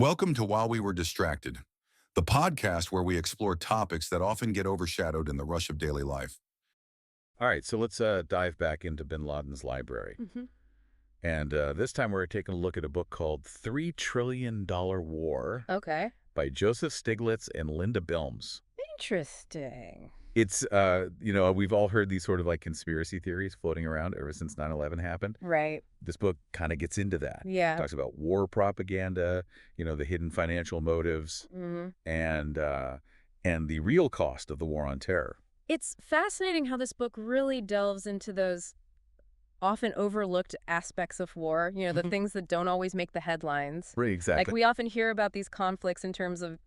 Welcome to While We Were Distracted, the podcast where we explore topics that often get overshadowed in the rush of daily life. All right, so let's dive back into Bin Laden's library. hmm And this time we're taking a look at a book called $3 Trillion War Okay. by Joseph Stiglitz and Linda Bilmes. Interesting. It's, we've all heard these sort of like conspiracy theories floating around ever since 9/11 happened. Right. This book kind of gets into that. Yeah. Talks about war propaganda, the hidden financial motives, hmm and the real cost of the war on terror. It's fascinating how this book really delves into those often overlooked aspects of war, the things that don't always make the headlines. Right, Like, exactly. we often hear about these conflicts in terms of,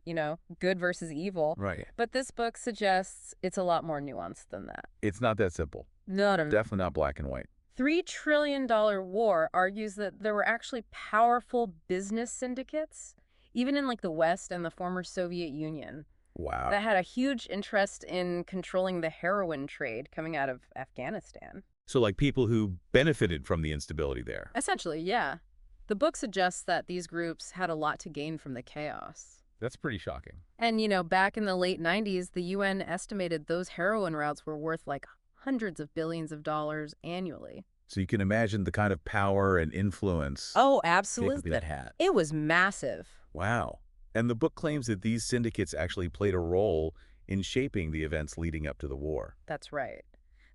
good versus evil. Right. But this book suggests it's a lot more nuanced than that. It's not that simple. Not a Definitely not black and white. $3 trillion war argues that there were actually powerful business syndicates, even in like the West and the former Soviet Union, Wow. that had a huge interest in controlling the heroin trade coming out of Afghanistan. So like people who benefited from the instability there. Essentially, yeah. The book suggests that these groups had a lot to gain from the chaos. That's pretty shocking. And, back in the late 90s, the UN estimated those heroin routes were worth like hundreds of billions of dollars annually. So you can imagine the kind of power and influence Oh, that had. It was massive. Wow. And the book claims that these syndicates actually played a role in shaping the events leading up to the war. That's right.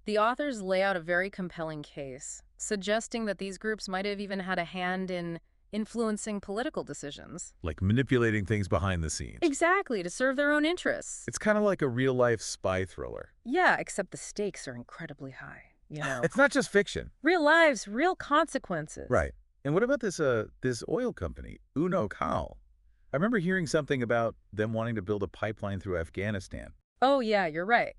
The authors lay out a very compelling case, suggesting that these groups might have even had a hand in influencing political decisions. Like manipulating things behind the scenes. Exactly, to serve their own interests. It's kind of like a real-life spy thriller. Yeah, except the stakes are incredibly high, It's not just fiction. Real lives, real consequences. Right. And what about this oil company, Unocal? I remember hearing something about them wanting to build a pipeline through Afghanistan. Oh, yeah, you're right.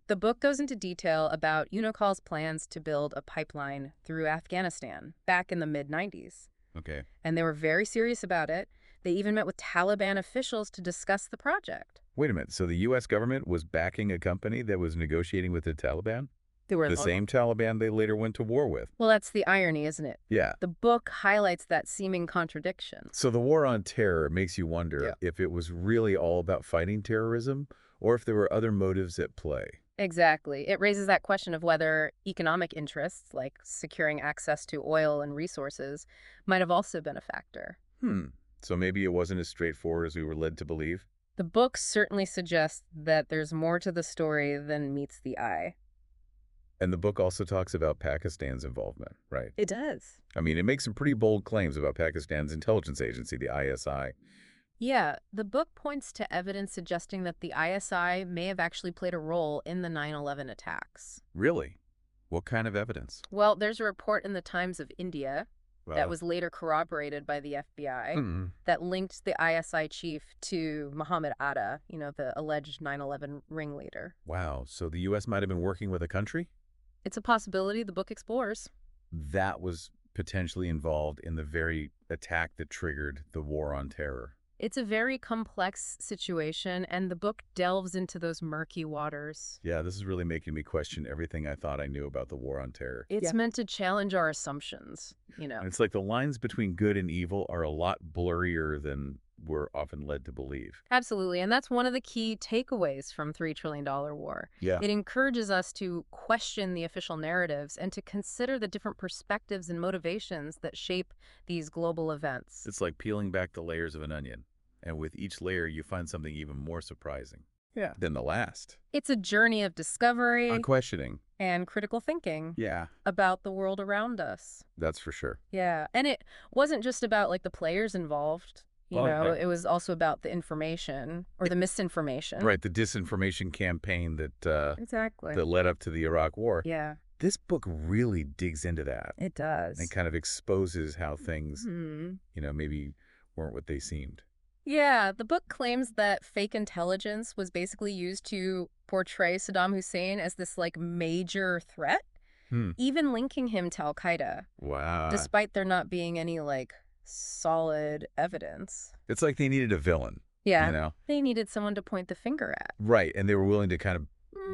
The book goes into detail about Unocal's plans to build a pipeline through Afghanistan back in the mid-90s. Okay. And they were very serious about it. They even met with Taliban officials to discuss the project. Wait a minute. So the U.S. government was backing a company that was negotiating with the Taliban? They were The same Taliban they later went to war with. Well, that's the irony, isn't it? Yeah. The book highlights that seeming contradiction. So the war on terror makes you wonder if it was really all about fighting terrorism or if there were other motives at play. Exactly. It raises that question of whether economic interests, like securing access to oil and resources, might have also been a factor. So maybe it wasn't as straightforward as we were led to believe? The book certainly suggests that there's more to the story than meets the eye. And the book also talks about Pakistan's involvement, right? It does. I mean, it makes some pretty bold claims about Pakistan's intelligence agency, the ISI. Yeah, the book points to evidence suggesting that the ISI may have actually played a role in the 9/11 attacks. Really? What kind of evidence? Well, there's a report in the Times of India that Well, was later corroborated by the FBI mm, that linked the ISI chief to Mohammed Atta, the alleged 9/11 ringleader. wow. So the U.S. might have been working with a country It's a possibility the book explores. that was potentially involved in the very attack that triggered the war on terror. It's a very complex situation, and the book delves into those murky waters. Yeah, this is really making me question everything I thought I knew about the war on terror. It's meant to challenge our assumptions. And it's like the lines between good and evil are a lot blurrier than we're often led to believe. Absolutely, and that's one of the key takeaways from $3 Trillion War. Yeah. It encourages us to question the official narratives and to consider the different perspectives and motivations that shape these global events. It's like peeling back the layers of an onion. And with each layer, you find something even more surprising than the last. It's a journey of discovery On questioning. and critical thinking Yeah, about the world around us. that's for sure. Yeah, and it wasn't just about like the players involved. Well, yeah. It was also about the information or the misinformation. Right, the disinformation campaign Exactly. that led up to the Iraq War. Yeah, This book really digs into that it does. and kind of exposes how things, Hmm. maybe weren't what they seemed. Yeah, the book claims that fake intelligence was basically used to portray Saddam Hussein as this like major threat, even linking him to Al-Qaeda, Wow. despite there not being any like solid evidence. It's like they needed a villain, Yeah, they needed someone to point the finger at. Right, and they were willing to kind of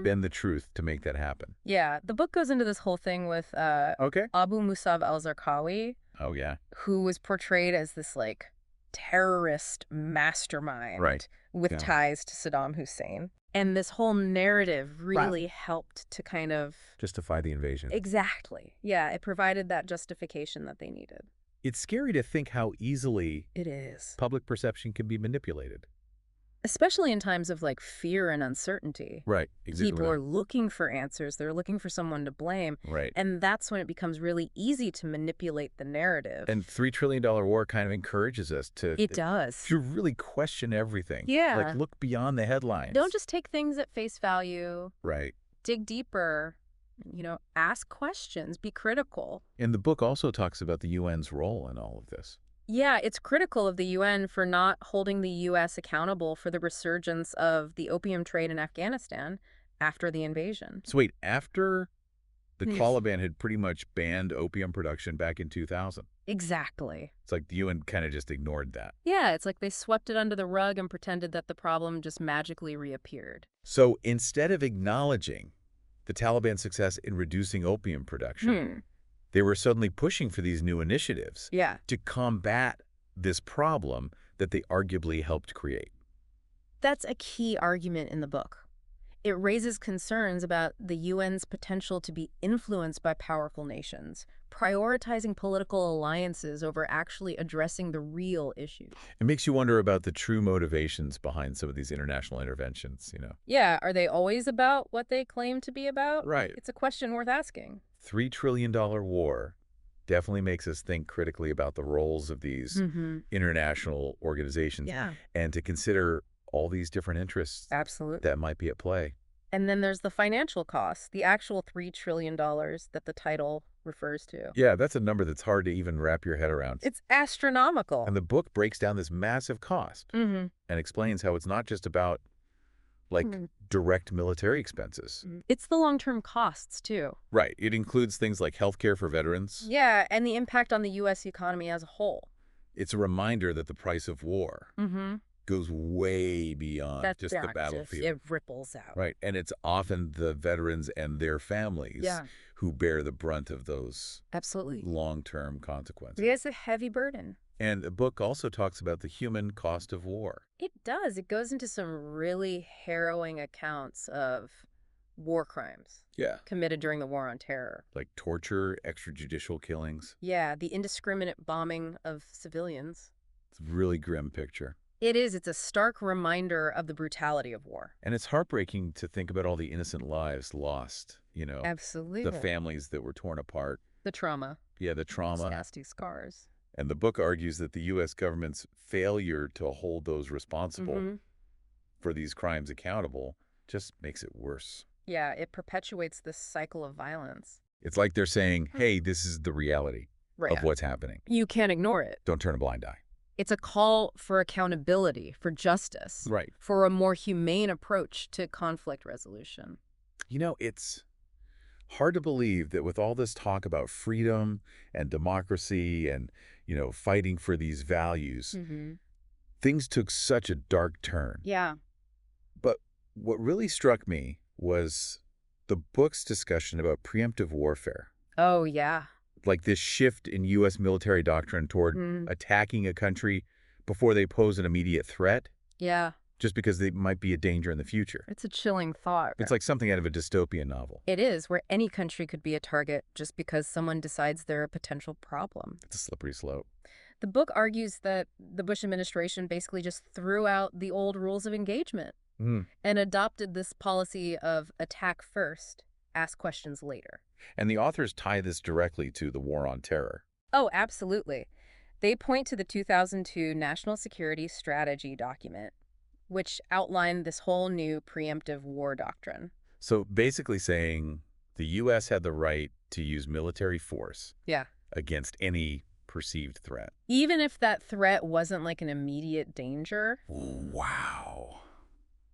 bend the truth to make that happen. Yeah, the book goes into this whole thing with Okay. Abu Musab al-Zarqawi, Oh, yeah. who was portrayed as this like terrorist mastermind Right. with Yeah. ties to Saddam Hussein. And this whole narrative really helped to kind of... Justify the invasion. Exactly. Yeah, it provided that justification that they needed. It's scary to think how easily It is. public perception can be manipulated. Especially in times of like fear and uncertainty. Right. People are looking for answers. They're looking for someone to blame. Right. And that's when it becomes really easy to manipulate the narrative. And $3 trillion war kind of encourages us to... It does. To really question everything. Yeah. Like, look beyond the headlines. Don't just take things at face value. Right. Dig deeper. Ask questions. Be critical. And the book also talks about the UN's role in all of this. Yeah, it's critical of the UN for not holding the U.S. accountable for the resurgence of the opium trade in Afghanistan after the invasion. So wait, after the Yes. Taliban had pretty much banned opium production back in 2000, Exactly. it's like the UN kind of just ignored that. Yeah, it's like they swept it under the rug and pretended that the problem just magically reappeared. So instead of acknowledging the Taliban's success in reducing opium production, they were suddenly pushing for these new initiatives Yeah. to combat this problem that they arguably helped create. That's a key argument in the book. It raises concerns about the UN's potential to be influenced by powerful nations, prioritizing political alliances over actually addressing the real issues. It makes you wonder about the true motivations behind some of these international interventions, Yeah, are they always about what they claim to be about? Right. It's a question worth asking. $3 trillion war definitely makes us think critically about the roles of these international organizations. Yeah. And to consider all these different interests Absolutely. that might be at play. And then there's the financial cost, the actual $3 trillion that the title refers to. Yeah, that's a number that's hard to even wrap your head around. It's astronomical. And the book breaks down this massive cost and explains how it's not just about, direct military expenses. It's the long-term costs, too. Right. It includes things like healthcare for veterans. Yeah, and the impact on the U.S. economy as a whole. It's a reminder that the price of war goes way beyond just the battlefield. It ripples out. Right. And it's often the veterans and their families who bear the brunt of those Absolutely. long-term consequences. It's a heavy burden. And the book also talks about the human cost of war. It does. It goes into some really harrowing accounts of war crimes committed during the War on Terror. Like torture, extrajudicial killings. Yeah, the indiscriminate bombing of civilians. It's a really grim picture. It is. It's a stark reminder of the brutality of war. And it's heartbreaking to think about all the innocent lives lost, Absolutely. the families that were torn apart. The trauma. Yeah, the trauma. Nasty scars. And the book argues that the U.S. government's failure to hold those responsible for these crimes accountable just makes it worse. Yeah, it perpetuates this cycle of violence. It's like they're saying, hey, this is the reality of what's happening. You can't ignore it. Don't turn a blind eye. It's a call for accountability, for justice, Right. for a more humane approach to conflict resolution. It's hard to believe that with all this talk about freedom and democracy and, fighting for these values, things took such a dark turn. Yeah. But what really struck me was the book's discussion about preemptive warfare. Oh, yeah. Like this shift in U.S. military doctrine toward attacking a country before they pose an immediate threat. Yeah. Just because they might be a danger in the future. It's a chilling thought. It's like something out of a dystopian novel. It is, where any country could be a target just because someone decides they're a potential problem. It's a slippery slope. The book argues that the Bush administration basically just threw out the old rules of engagement and adopted this policy of attack first, ask questions later. And the authors tie this directly to the War on Terror. Oh, absolutely. They point to the 2002 National Security Strategy document, which outlined this whole new preemptive war doctrine. So basically saying the U.S. had the right to use military force against any perceived threat. Even if that threat wasn't like an immediate danger. Wow.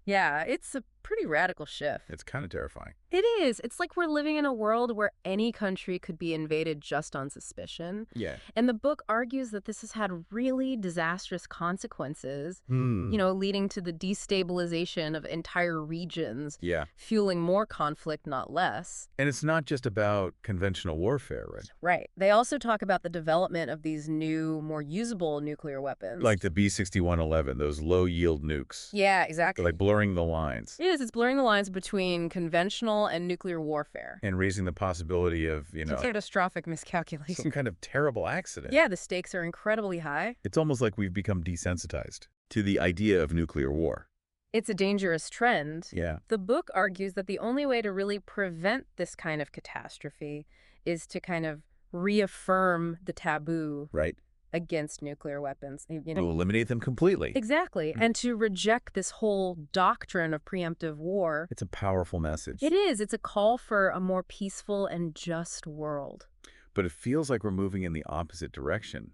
Yeah, it's a pretty radical shift. It's kind of terrifying. It is. It's like we're living in a world where any country could be invaded just on suspicion. Yeah. And the book argues that this has had really disastrous consequences, leading to the destabilization of entire regions, Yeah. fueling more conflict, not less. And it's not just about conventional warfare, right? Right. They also talk about the development of these new, more usable nuclear weapons. Like the B-6111, those low-yield nukes. Yeah, exactly. They're like blurring the lines. It is. It's blurring the lines between conventional and nuclear warfare. And raising the possibility of, Catastrophic miscalculation. some kind of terrible accident. Yeah, the stakes are incredibly high. It's almost like we've become desensitized to the idea of nuclear war. It's a dangerous trend. Yeah. The book argues that the only way to really prevent this kind of catastrophe is to kind of reaffirm the taboo Right. against nuclear weapons. To eliminate them completely. Exactly. And to reject this whole doctrine of preemptive war. It's a powerful message. It is. It's a call for a more peaceful and just world. But it feels like we're moving in the opposite direction.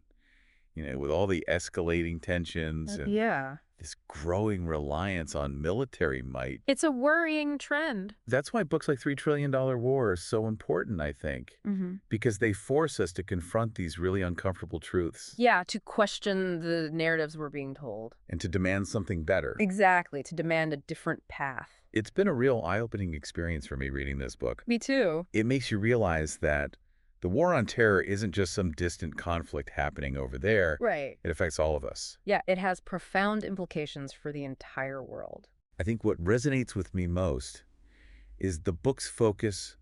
With all the escalating tensions and Yeah. this growing reliance on military might. It's a worrying trend. That's why books like $3 Trillion War are so important, I think, because they force us to confront these really uncomfortable truths. Yeah, to question the narratives we're being told. And to demand something better. Exactly, to demand a different path. It's been a real eye-opening experience for me reading this book. Me too. It makes you realize that the war on terror isn't just some distant conflict happening over there. Right. It affects all of us. Yeah, it has profound implications for the entire world. I think what resonates with me most is the book's focus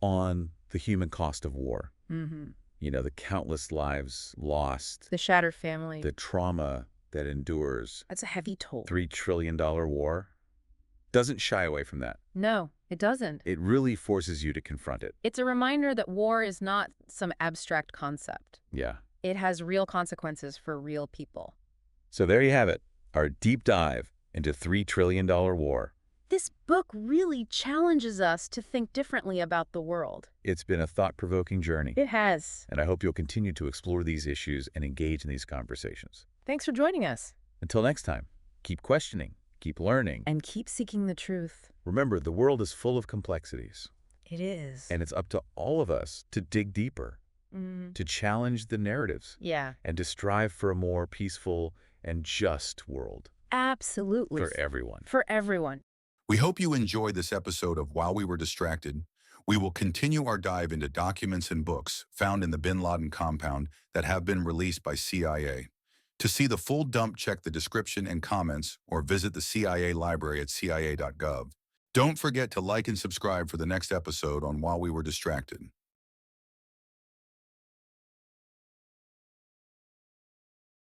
on the human cost of war. The countless lives lost. The shattered family. The trauma that endures. That's a heavy toll. $3 Trillion War doesn't shy away from that. No, it doesn't. It really forces you to confront it. It's a reminder that war is not some abstract concept. Yeah. It has real consequences for real people. So there you have it, our deep dive into $3 Trillion War. This book really challenges us to think differently about the world. It's been a thought-provoking journey. It has. And I hope you'll continue to explore these issues and engage in these conversations. Thanks for joining us. Until next time, keep questioning, keep learning, and keep seeking the truth. Remember, the world is full of complexities. It is. And it's up to all of us to dig deeper, to challenge the narratives. Yeah. And to strive for a more peaceful and just world. Absolutely. For everyone. For everyone. We hope you enjoyed this episode of While We Were Distracted. We will continue our dive into documents and books found in the Bin Laden compound that have been released by CIA. To see the full dump, check the description and comments or visit the CIA library at cia.gov. Don't forget to like and subscribe for the next episode on While We Were Distracted.